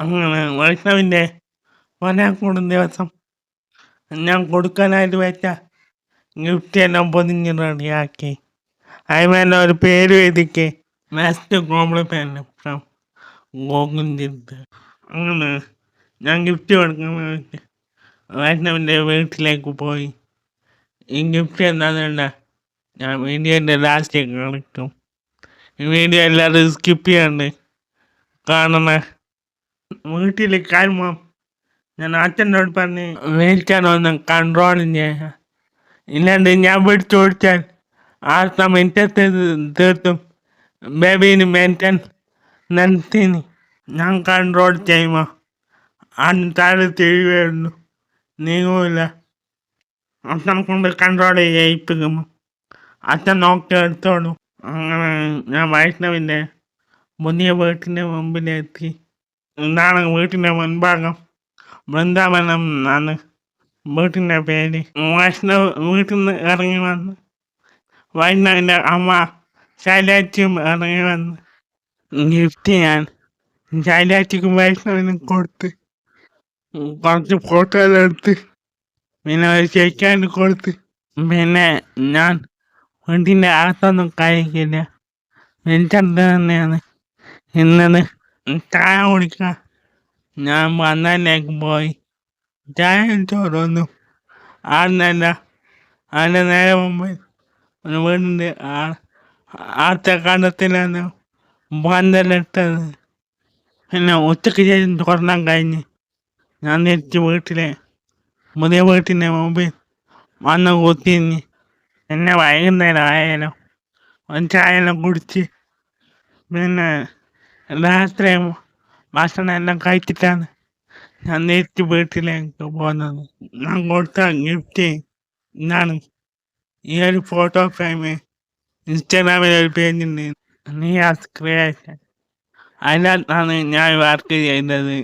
അങ്ങനെ വൈഷ്ണവിൻ്റെ വരാൻ ദിവസം ഞാൻ കൊടുക്കാനായിട്ട് വെച്ച ഗിഫ്റ്റ് എല്ലാം പൊതിഞ്ഞ് റെഡിയാക്കി. അതിന്മേലെ ഒരു പേര് എഴുതിക്ക്, ബെസ്റ്റ് കോംപ്ലിമെന്റ് ഫ്രം ഗോകുൽജിത്ത്. അങ്ങനെ ഞാൻ ഗിഫ്റ്റ് കൊടുക്കാൻ വേണ്ടി വൈഷ്ണവിൻ്റെ വീട്ടിലേക്ക് പോയി. ഈ ഗിഫ്റ്റ് എന്താണെന്നുണ്ട ഞാൻ വീഡിയോൻ്റെ ലാസ്റ്റ് കാണിക്കും. ഈ വീഡിയോ എല്ലാവരും സ്കിപ്പ് ചെയ്യാണ്ട് കാണണേ. വീട്ടിൽ കാര്യം ഞാൻ അച്ഛനോട് പറഞ്ഞ് വീഴ്ചാനൊന്ന് കൺട്രോൾ ചെയ്യാം, ഇല്ലാണ്ട് ഞാൻ പിടിച്ചു കൊടുത്താൽ അടുത്ത മിനിറ്റത്ത് തീർത്തും ബേബീന് മെൻറ്റൻ നിർത്തിന് ഞാൻ കൺട്രോൾ ചെയ്യുമ്പോൾ താഴെ തിരികെയുള്ളൂ, നീങ്ങൂല. അച്ഛൻ കൊണ്ട് കൺട്രോൾ ചെയ്യിപ്പിക്കുമ്പോൾ അച്ഛൻ നോക്കി എടുത്തോളൂ. അങ്ങനെ ഞാൻ വൈഷ്ണവിൻ്റെ പുതിയ വീട്ടിൻ്റെ മുമ്പിലെത്തി. ഇതാണ് വീട്ടിൻ്റെ മുൻഭാഗം. വൃന്ദാവനം എന്നാണ് വീട്ടിൻ്റെ പേര്. വൈഷ്ണവ് വീട്ടിൽ നിന്ന് ഇറങ്ങി വന്ന് വൈഷ്ണവിൻ്റെ അമ്മ ശൈലാച്ചിയും ഇറങ്ങി വന്ന് ഗിഫ്റ്റ് ഞാൻ ശൈലാച്ചിക്കും വൈഷ്ണവിനും കൊടുത്ത് കുറച്ച് ഫോട്ടോയെല്ലാം എടുത്ത് പിന്നെ ഒരു ചേക്കാണ്ട് കൊടുത്ത്. പിന്നെ ഞാൻ വീട്ടിൻ്റെ അകത്തൊന്നും കഴിക്കില്ല, വെളിച്ചത്ത് തന്നെയാണ് ഇന്നത്. ചായ കുടിക്കാൻ ഞാൻ വന്നതിലേക്ക് പോയി. ചായ ചോറൊന്നും ആടുന്നല്ല. അതിൻ്റെ നേരെ മുമ്പ് ഒരു വീടിൻ്റെ ആദ്യത്തെ കണ്ടത്തിലാണ് പന്തലിട്ടത്. പിന്നെ ഉച്ചയ്ക്ക് ശേഷം തുറന്നാൻ കഴിഞ്ഞ് ഞാൻ തിരിച്ച് വീട്ടിലെ പുതിയ വീട്ടിൻ്റെ മുമ്പിൽ വന്ന് കുത്തിഞ്ഞ്. പിന്നെ വൈകുന്നേരം ആയാലും ഒരു ചായയെല്ലാം കുടിച്ച് പിന്നെ രാത്രി ഭക്ഷണം എല്ലാം കഴിച്ചിട്ടാണ് ഞാൻ തിരിച്ച് വീട്ടിലേക്ക് പോകുന്നത്. ഞാൻ കൊടുത്ത ഗിഫ്റ്റ് ഇതാണ്. ഈ ഒരു ഫോട്ടോ ഫ്രെയിം ഇൻസ്റ്റാഗ്രാമിൽ ഒരു പേജുണ്ട്, നിയാസ് ക്രിയേഷൻ. അതിനകത്താണ് ഞാൻ വർക്ക് ചെയ്തത്.